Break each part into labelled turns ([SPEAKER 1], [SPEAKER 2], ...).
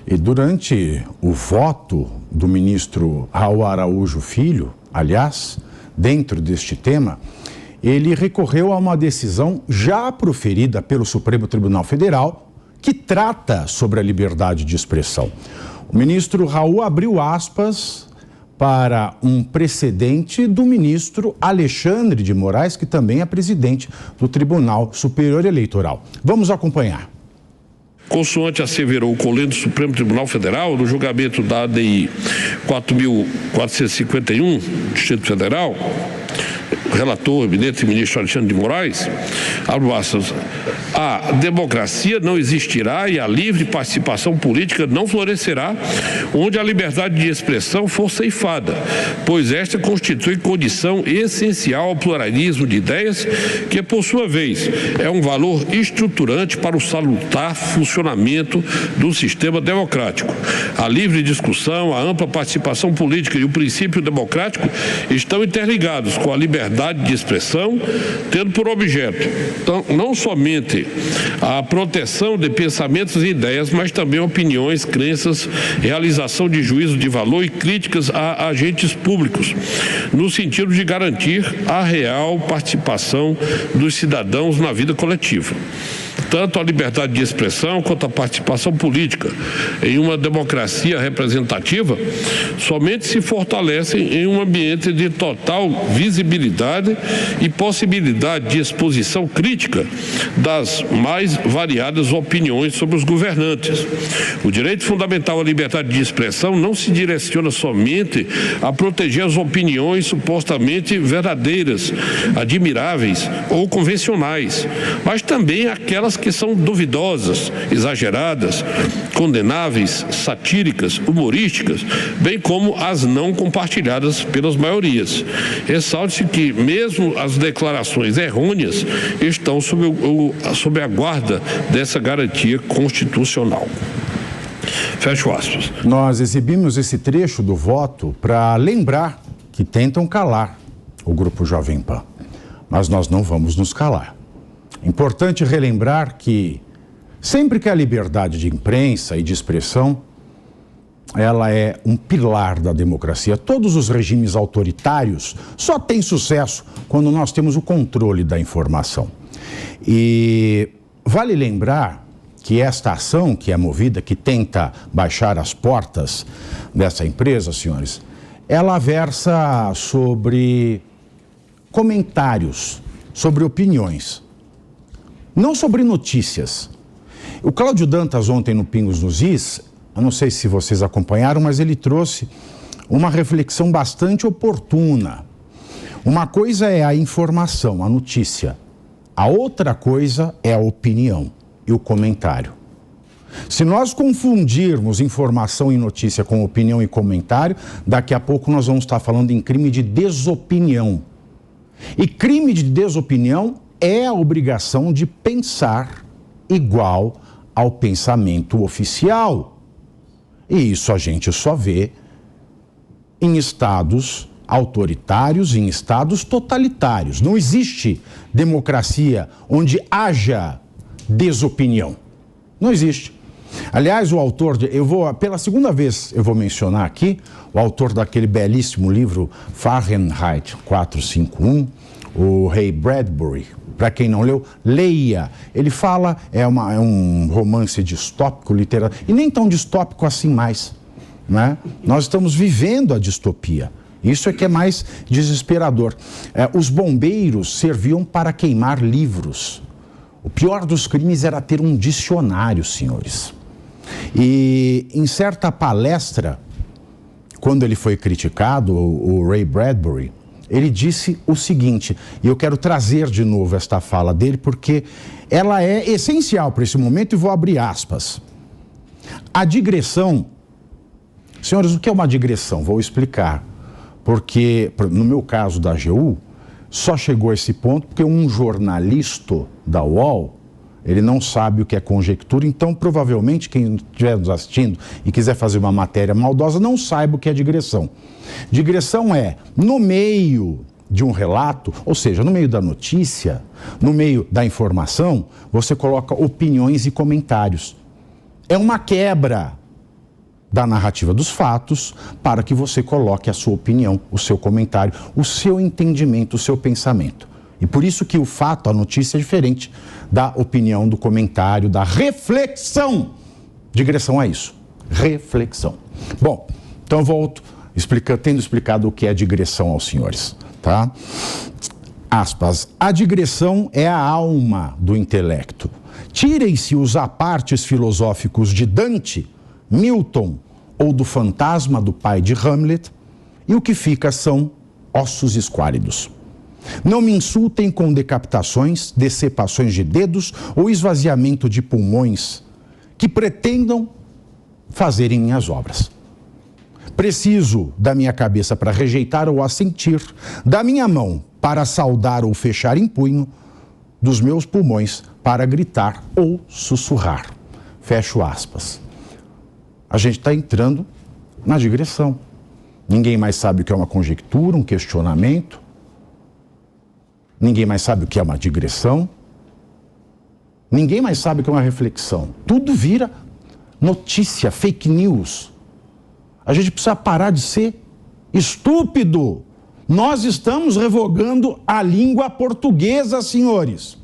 [SPEAKER 1] E durante o voto do ministro Raul Araújo Filho, aliás, dentro deste tema, ele recorreu a uma decisão já proferida pelo Supremo Tribunal Federal, que trata sobre a liberdade de expressão. O ministro Raul abriu aspas para um precedente do ministro Alexandre de Moraes, que também é presidente do Tribunal Superior Eleitoral. Vamos acompanhar.
[SPEAKER 2] Consoante asseverou o colêgio do Supremo Tribunal Federal, no julgamento da ADI 4.451, Distrito Federal, relator, eminente ministro Alexandre de Moraes, abre aspas, a democracia não existirá e a livre participação política não florescerá onde a liberdade de expressão for ceifada, pois esta constitui condição essencial ao pluralismo de ideias, que, por sua vez, é um valor estruturante para o salutar funcionamento do sistema democrático. A livre discussão, a ampla participação política e o princípio democrático estão interligados com a liberdade de expressão, tendo por objeto não somente a proteção de pensamentos e ideias, mas também opiniões, crenças, realização de juízo de valor e críticas a agentes públicos, no sentido de garantir a real participação dos cidadãos na vida coletiva. Tanto a liberdade de expressão quanto a participação política em uma democracia representativa somente se fortalecem em um ambiente de total visibilidade e possibilidade de exposição crítica das mais variadas opiniões sobre os governantes. O direito fundamental à liberdade de expressão não se direciona somente a proteger as opiniões supostamente verdadeiras, admiráveis ou convencionais, mas também aquelas que são duvidosas, exageradas, condenáveis, satíricas, humorísticas, bem como as não compartilhadas pelas maiorias. Ressalte-se que mesmo as declarações errôneas estão sob a guarda dessa garantia constitucional. Fecho aspas.
[SPEAKER 1] Nós exibimos esse trecho do voto para lembrar que tentam calar o Grupo Jovem Pan, mas nós não vamos nos calar. Importante relembrar que sempre que a liberdade de imprensa e de expressão, ela é um pilar da democracia. Todos os regimes autoritários só têm sucesso quando nós temos o controle da informação. E vale lembrar que esta ação que é movida, que tenta baixar as portas dessa empresa, senhores, ela versa sobre comentários, sobre opiniões, não sobre notícias. O Cláudio Dantas ontem no Pingos nos Is, eu não sei se vocês acompanharam, mas ele trouxe uma reflexão bastante oportuna. Uma coisa é a informação, a notícia. A outra coisa é a opinião e o comentário. Se nós confundirmos informação e notícia com opinião e comentário, daqui a pouco nós vamos estar falando em crime de desopinião. E crime de desopinião é a obrigação de pensar igual ao pensamento oficial. E isso a gente só vê em estados autoritários, em estados totalitários. Não existe democracia onde haja desopinião. Não existe. Aliás, o autor, pela segunda vez eu vou mencionar aqui, o autor daquele belíssimo livro Fahrenheit 451, o Ray Bradbury. Para quem não leu, leia. Ele fala, é um romance distópico, literário, e nem tão distópico assim mais, né? Nós estamos vivendo a distopia. Isso é que é mais desesperador. Os bombeiros serviam para queimar livros. O pior dos crimes era ter um dicionário, senhores. E em certa palestra, quando ele foi criticado, o Ray Bradbury, ele disse o seguinte, e eu quero trazer de novo esta fala dele, porque ela é essencial para esse momento e vou abrir aspas. A digressão, senhores, o que é uma digressão? Vou explicar, porque no meu caso da AGU, só chegou a esse ponto porque um jornalista da UOL, ele não sabe o que é conjectura, então provavelmente quem estiver nos assistindo e quiser fazer uma matéria maldosa não saiba o que é digressão. Digressão é, no meio de um relato, ou seja, no meio da notícia, no meio da informação, você coloca opiniões e comentários. É uma quebra da narrativa dos fatos para que você coloque a sua opinião, o seu comentário, o seu entendimento, o seu pensamento. E por isso que o fato, a notícia é diferente da opinião, do comentário, da reflexão. Digressão é isso, reflexão. Bom, então eu volto tendo explicado o que é digressão aos senhores, tá? Aspas, a digressão é a alma do intelecto. Tirem-se os apartes filosóficos de Dante, Milton ou do fantasma do pai de Hamlet, e o que fica são ossos esquálidos. Não me insultem com decapitações, decepações de dedos ou esvaziamento de pulmões que pretendam fazer em minhas obras. Preciso da minha cabeça para rejeitar ou assentir, da minha mão para saudar ou fechar em punho, dos meus pulmões para gritar ou sussurrar. Fecho aspas. A gente está entrando na digressão. Ninguém mais sabe o que é uma conjectura, um questionamento. Ninguém mais sabe o que é uma digressão. Ninguém mais sabe o que é uma reflexão. Tudo vira notícia, fake news. A gente precisa parar de ser estúpido. Nós estamos revogando a língua portuguesa, senhores.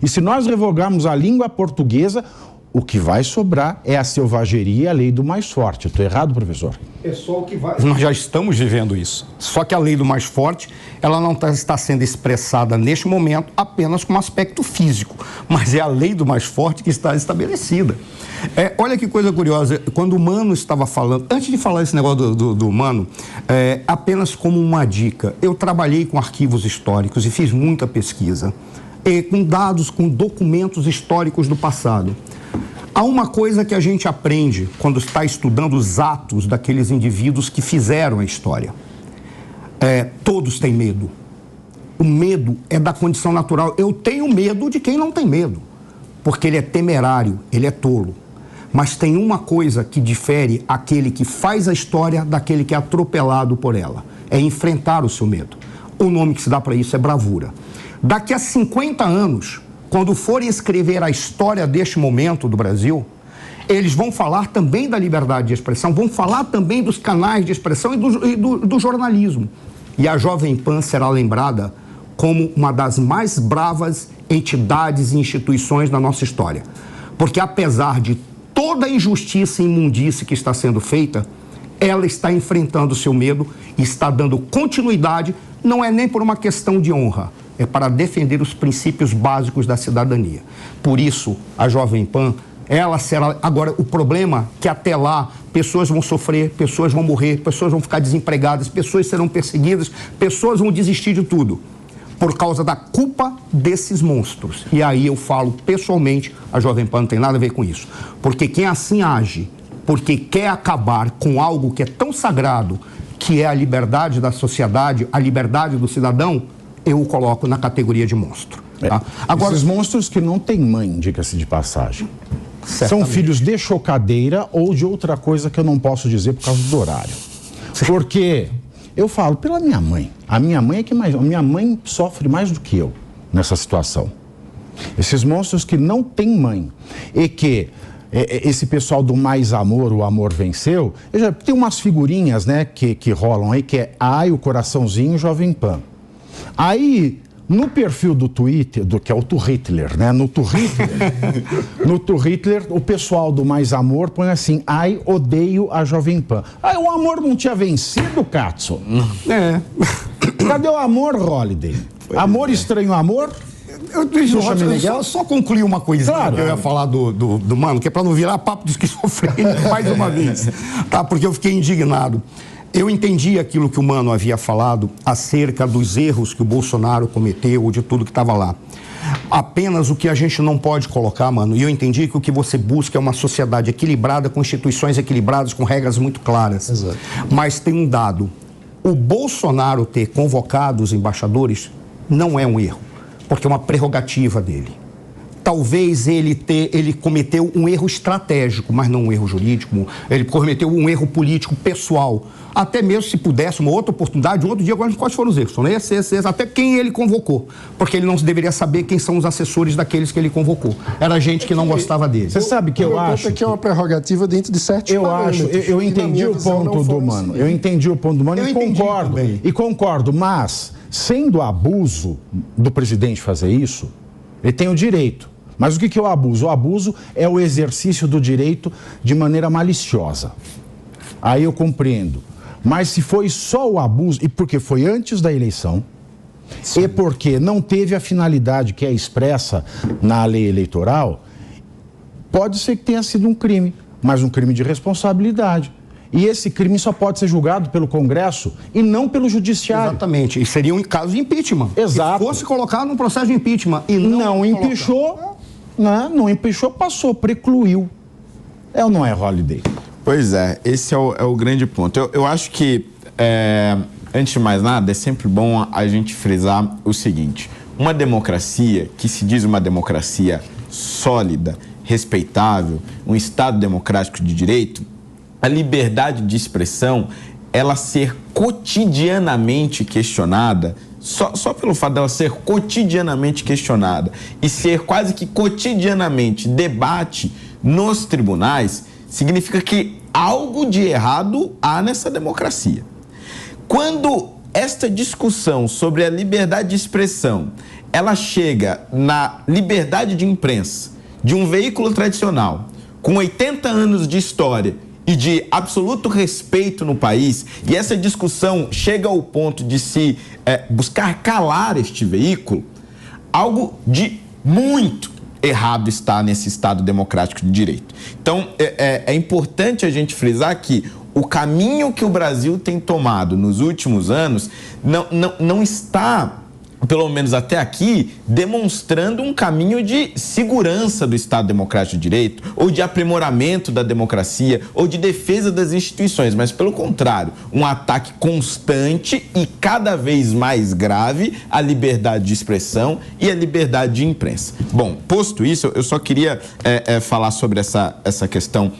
[SPEAKER 1] E se nós revogarmos a língua portuguesa, o que vai sobrar é a selvageria e a lei do mais forte. Estou errado, professor?
[SPEAKER 3] É só o que vai. Nós já estamos vivendo isso. Só que a lei do mais forte, ela não está sendo expressada neste momento apenas com um aspecto físico, mas é a lei do mais forte que está estabelecida. Olha que coisa curiosa, quando o Mano estava falando, antes de falar esse negócio do Mano, apenas como uma dica, eu trabalhei com arquivos históricos e fiz muita pesquisa, com dados, com documentos históricos do passado. Há uma coisa que a gente aprende quando está estudando os atos daqueles indivíduos que fizeram a história. Todos têm medo. O medo é da condição natural. Eu tenho medo de quem não tem medo, porque ele é temerário, ele é tolo. Mas tem uma coisa que difere aquele que faz a história daquele que é atropelado por ela. É enfrentar o seu medo. O nome que se dá para isso é bravura. Daqui a 50 anos, quando forem escrever a história deste momento do Brasil, eles vão falar também da liberdade de expressão, vão falar também dos canais de expressão e do jornalismo. E a Jovem Pan será lembrada como uma das mais bravas entidades e instituições da nossa história. Porque apesar de toda a injustiça e imundície que está sendo feita, ela está enfrentando o seu medo e está dando continuidade, não é nem por uma questão de honra, é para defender os princípios básicos da cidadania. Por isso, a Jovem Pan, ela será... Agora, o problema é que até lá, pessoas vão sofrer, pessoas vão morrer, pessoas vão ficar desempregadas, pessoas serão perseguidas, pessoas vão desistir de tudo, por causa da culpa desses monstros. E aí eu falo pessoalmente, a Jovem Pan não tem nada a ver com isso. Porque quem assim age, porque quer acabar com algo que é tão sagrado, que é a liberdade da sociedade, a liberdade do cidadão, eu o coloco na categoria de monstro. Tá?
[SPEAKER 1] Agora, esses monstros que não têm mãe, diga-se de passagem, são filhos de chocadeira ou de outra coisa que eu não posso dizer por causa do horário. Porque eu falo pela minha mãe. A minha mãe é que mais... A minha mãe sofre mais do que eu nessa situação. Esses monstros que não têm mãe e que esse pessoal do mais amor, o amor venceu, eu já tem umas figurinhas, né, que rolam aí, que é ai, o coraçãozinho, Jovem Pan. Aí, no perfil do Twitter, que é o Turritler, né? No Turritler, o pessoal do Mais Amor põe assim, ai, odeio a Jovem Pan. Ai, o amor não tinha vencido, Katso? Cadê o amor, Holiday? Amor estranho amor?
[SPEAKER 3] Eu só concluir uma coisinha, claro, que eu ia falar do Mano, que é para não virar papo de esquizofrênico mais uma vez, tá? Porque eu fiquei indignado. Eu entendi aquilo que o Mano havia falado acerca dos erros que o Bolsonaro cometeu ou de tudo que estava lá. Apenas o que a gente não pode colocar, Mano, e eu entendi que o que você busca é uma sociedade equilibrada, com instituições equilibradas, com regras muito claras. Exato. Mas tem um dado. O Bolsonaro ter convocado os embaixadores não é um erro, porque é uma prerrogativa dele. talvez ele cometeu um erro estratégico, mas não um erro jurídico, ele cometeu um erro político pessoal. Até mesmo se pudesse uma outra oportunidade, um outro dia, agora quais foram os erros? São esses, até quem ele convocou, porque ele não deveria saber quem são os assessores daqueles que ele convocou. Era gente que não gostava dele.
[SPEAKER 1] Você sabe que eu acho
[SPEAKER 4] que é uma prerrogativa dentro de certos parâmetros.
[SPEAKER 1] Eu entendi o ponto do Mano. Eu entendi o ponto do Mano e concordo. E concordo, mas sendo abuso do presidente fazer isso, ele tem o direito. Mas o que é o abuso? O abuso é o exercício do direito de maneira maliciosa. Aí eu compreendo. Mas se foi só o abuso, e porque foi antes da eleição, sim, e porque não teve a finalidade que é expressa na lei eleitoral, pode ser que tenha sido um crime, mas um crime de responsabilidade. E esse crime só pode ser julgado pelo Congresso e não pelo Judiciário.
[SPEAKER 3] Exatamente. E seria um caso de impeachment.
[SPEAKER 1] Exato.
[SPEAKER 3] Se fosse colocado num processo de impeachment e não
[SPEAKER 1] empichou, não empichou, passou, precluiu. É ou não é, Holiday?
[SPEAKER 5] Pois é, esse é o grande ponto. Eu acho que, antes de mais nada, é sempre bom a gente frisar o seguinte: uma democracia que se diz uma democracia sólida, respeitável, um Estado democrático de direito, a liberdade de expressão, ela ser cotidianamente questionada, só pelo fato dela ser cotidianamente questionada e ser quase que cotidianamente debate nos tribunais, significa que algo de errado há nessa democracia. Quando esta discussão sobre a liberdade de expressão, ela chega na liberdade de imprensa de um veículo tradicional, com 80 anos de história e de absoluto respeito no país, e essa discussão chega ao ponto de se buscar calar este veículo, algo de muito errado está nesse Estado democrático de direito. Então, é importante a gente frisar que o caminho que o Brasil tem tomado nos últimos anos não está, pelo menos até aqui, demonstrando um caminho de segurança do Estado democrático de direito, ou de aprimoramento da democracia, ou de defesa das instituições, mas, pelo contrário, um ataque constante e cada vez mais grave à liberdade de expressão e à liberdade de imprensa. Bom, posto isso, eu só queria falar sobre essa questão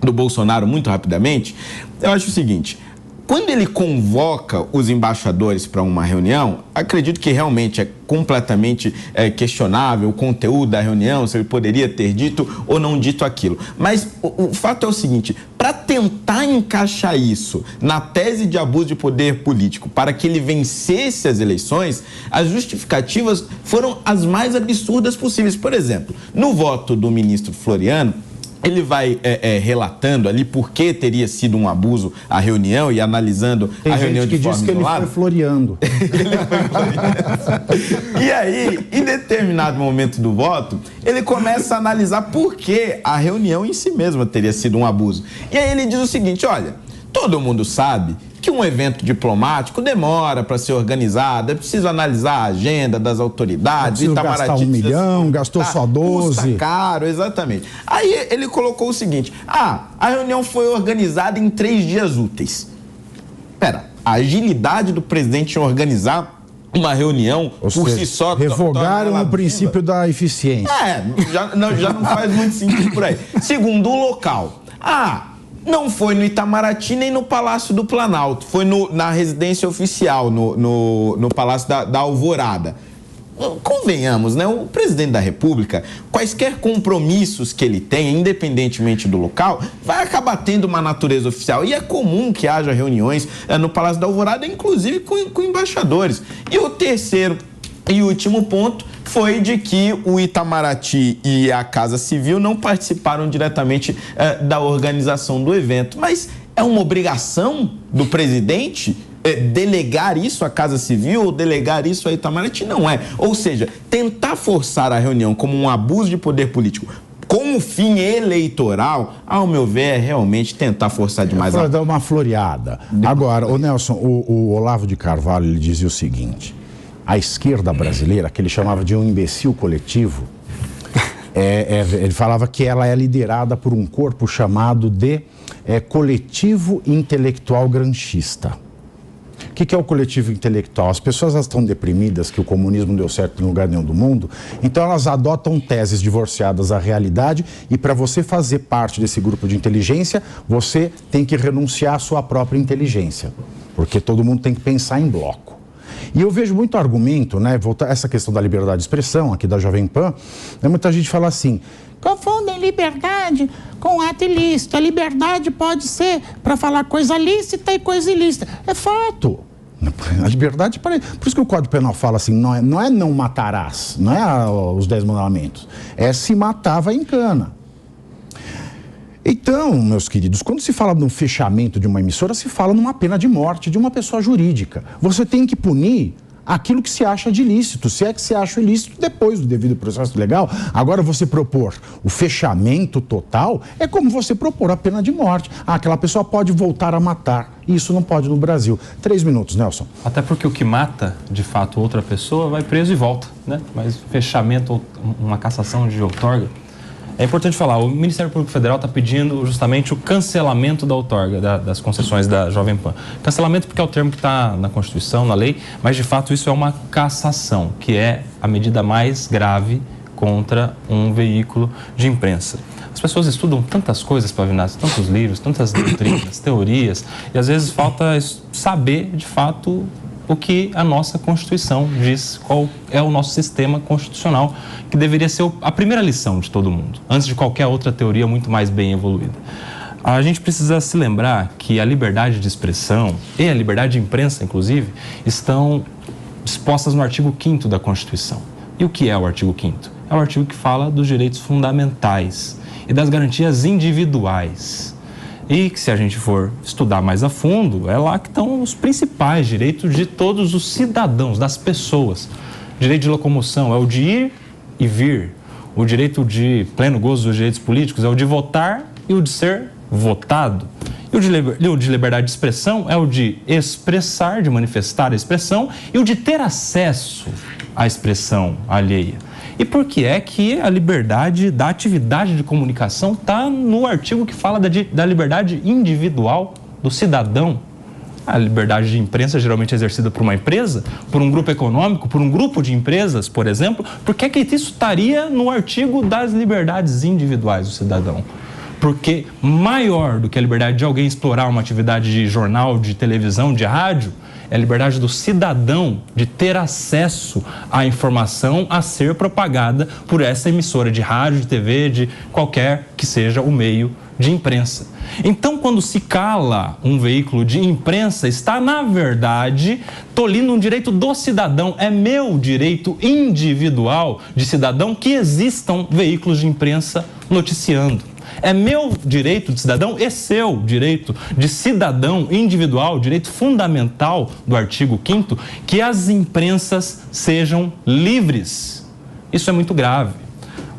[SPEAKER 5] do Bolsonaro muito rapidamente. Eu acho o seguinte: quando ele convoca os embaixadores para uma reunião, acredito que realmente é completamente questionável o conteúdo da reunião, se ele poderia ter dito ou não dito aquilo. Mas o fato é o seguinte: para tentar encaixar isso na tese de abuso de poder político, para que ele vencesse as eleições, as justificativas foram as mais absurdas possíveis. Por exemplo, no voto do ministro Floriano, ele vai relatando ali por que teria sido um abuso a reunião e analisando a reunião de forma isolada. Tem gente que diz que ele foi floreando. E aí, em determinado momento do voto, ele começa a analisar por que a reunião em si mesma teria sido um abuso. E aí ele diz o seguinte: olha, todo mundo sabe que um evento diplomático demora para ser organizado, é preciso analisar a agenda das autoridades.
[SPEAKER 1] Gastar 1 milhão, gastou só 12.
[SPEAKER 5] Custa caro, exatamente. Aí ele colocou o seguinte: a reunião foi organizada em 3 dias úteis. Pera, a agilidade do presidente em organizar uma reunião por si só...
[SPEAKER 1] Revogaram o princípio da eficiência.
[SPEAKER 5] Já não faz muito sentido por aí. Segundo, o local. Não foi no Itamaraty nem no Palácio do Planalto, foi na residência oficial, no Palácio da Alvorada. Convenhamos, né? O presidente da República, quaisquer compromissos que ele tenha, independentemente do local, vai acabar tendo uma natureza oficial. E é comum que haja reuniões no Palácio da Alvorada, inclusive com embaixadores. E o terceiro e último ponto foi de que o Itamaraty e a Casa Civil não participaram diretamente da organização do evento. Mas é uma obrigação do presidente delegar isso à Casa Civil ou delegar isso ao Itamaraty? Não é. Ou seja, tentar forçar a reunião como um abuso de poder político com o fim eleitoral, ao meu ver, é realmente tentar forçar demais.
[SPEAKER 1] Dar uma floreada. Agora, o Nelson, o Olavo de Carvalho, ele dizia o seguinte: a esquerda brasileira, que ele chamava de um imbecil coletivo, ele falava que ela é liderada por um corpo chamado de coletivo intelectual gramscista. O que é o coletivo intelectual? As pessoas estão deprimidas que o comunismo não deu certo em lugar nenhum do mundo, então elas adotam teses divorciadas da realidade e para você fazer parte desse grupo de inteligência, você tem que renunciar à sua própria inteligência, porque todo mundo tem que pensar em bloco. E eu vejo muito argumento, né, voltar essa questão da liberdade de expressão aqui da Jovem Pan, né, muita gente fala assim, confundem liberdade com ato ilícito. A liberdade pode ser para falar coisa lícita e coisa ilícita. É fato. A liberdade, por isso que o Código Penal fala assim, não é não matarás, não é os 10 mandamentos, é se matar vai em cana. Então, meus queridos, quando se fala no fechamento de uma emissora, se fala numa pena de morte de uma pessoa jurídica. Você tem que punir aquilo que se acha de ilícito, se é que se acha ilícito depois do devido processo legal. Agora, você propor o fechamento total é como você propor a pena de morte. Aquela pessoa pode voltar a matar. Isso não pode no Brasil. 3 minutos, Nelson.
[SPEAKER 6] Até porque o que mata, de fato, outra pessoa vai preso e volta, né? Mas fechamento, uma cassação de outorga. É importante falar, o Ministério Público Federal está pedindo justamente o cancelamento da outorga, das concessões da Jovem Pan. Cancelamento porque é o termo que está na Constituição, na lei, mas de fato isso é uma cassação, que é a medida mais grave contra um veículo de imprensa. As pessoas estudam tantas coisas, Pavinato, tantos livros, tantas doutrinas, teorias, e às vezes falta saber, de fato, o que a nossa Constituição diz, qual é o nosso sistema constitucional, que deveria ser a primeira lição de todo mundo, antes de qualquer outra teoria muito mais bem evoluída. A gente precisa se lembrar que a liberdade de expressão e a liberdade de imprensa, inclusive, estão dispostas no artigo 5º da Constituição. E o que é o artigo 5º? É o artigo que fala dos direitos fundamentais e das garantias individuais. E que, se a gente for estudar mais a fundo, é lá que estão os principais direitos de todos os cidadãos, das pessoas. O direito de locomoção é o de ir e vir. O direito de pleno gozo dos direitos políticos é o de votar e o de ser votado. E o de liberdade de expressão é o de expressar, de manifestar a expressão, e o de ter acesso à expressão alheia. E por que é que a liberdade da atividade de comunicação está no artigo que fala da liberdade individual do cidadão? A liberdade de imprensa geralmente é exercida por uma empresa, por um grupo econômico, por um grupo de empresas, por exemplo. Por que é que isso estaria no artigo das liberdades individuais do cidadão? Porque maior do que a liberdade de alguém explorar uma atividade de jornal, de televisão, de rádio, é a liberdade do cidadão de ter acesso à informação a ser propagada por essa emissora de rádio, de TV, de qualquer que seja o meio de imprensa. Então, quando se cala um veículo de imprensa, está, na verdade, tolhindo um direito do cidadão. É meu direito individual de cidadão que existam veículos de imprensa noticiando. É meu direito de cidadão e seu direito de cidadão individual, direito fundamental do artigo 5º, que as imprensas sejam livres. Isso é muito grave.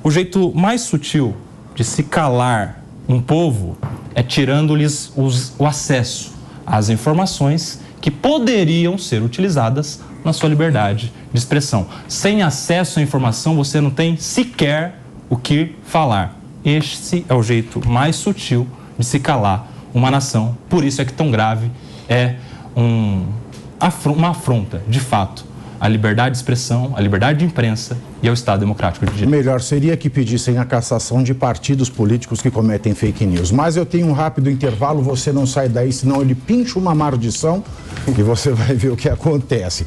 [SPEAKER 6] O jeito mais sutil de se calar um povo é tirando-lhes o acesso às informações que poderiam ser utilizadas na sua liberdade de expressão. Sem acesso à informação, você não tem sequer o que falar. Este é o jeito mais sutil de se calar uma nação. Por isso é que tão grave é uma afronta, de fato, à liberdade de expressão, à liberdade de imprensa e ao Estado Democrático de Direito.
[SPEAKER 1] Melhor seria que pedissem a cassação de partidos políticos que cometem fake news. Mas eu tenho um rápido intervalo, você não sai daí, senão ele pincha uma maldição e você vai ver o que acontece.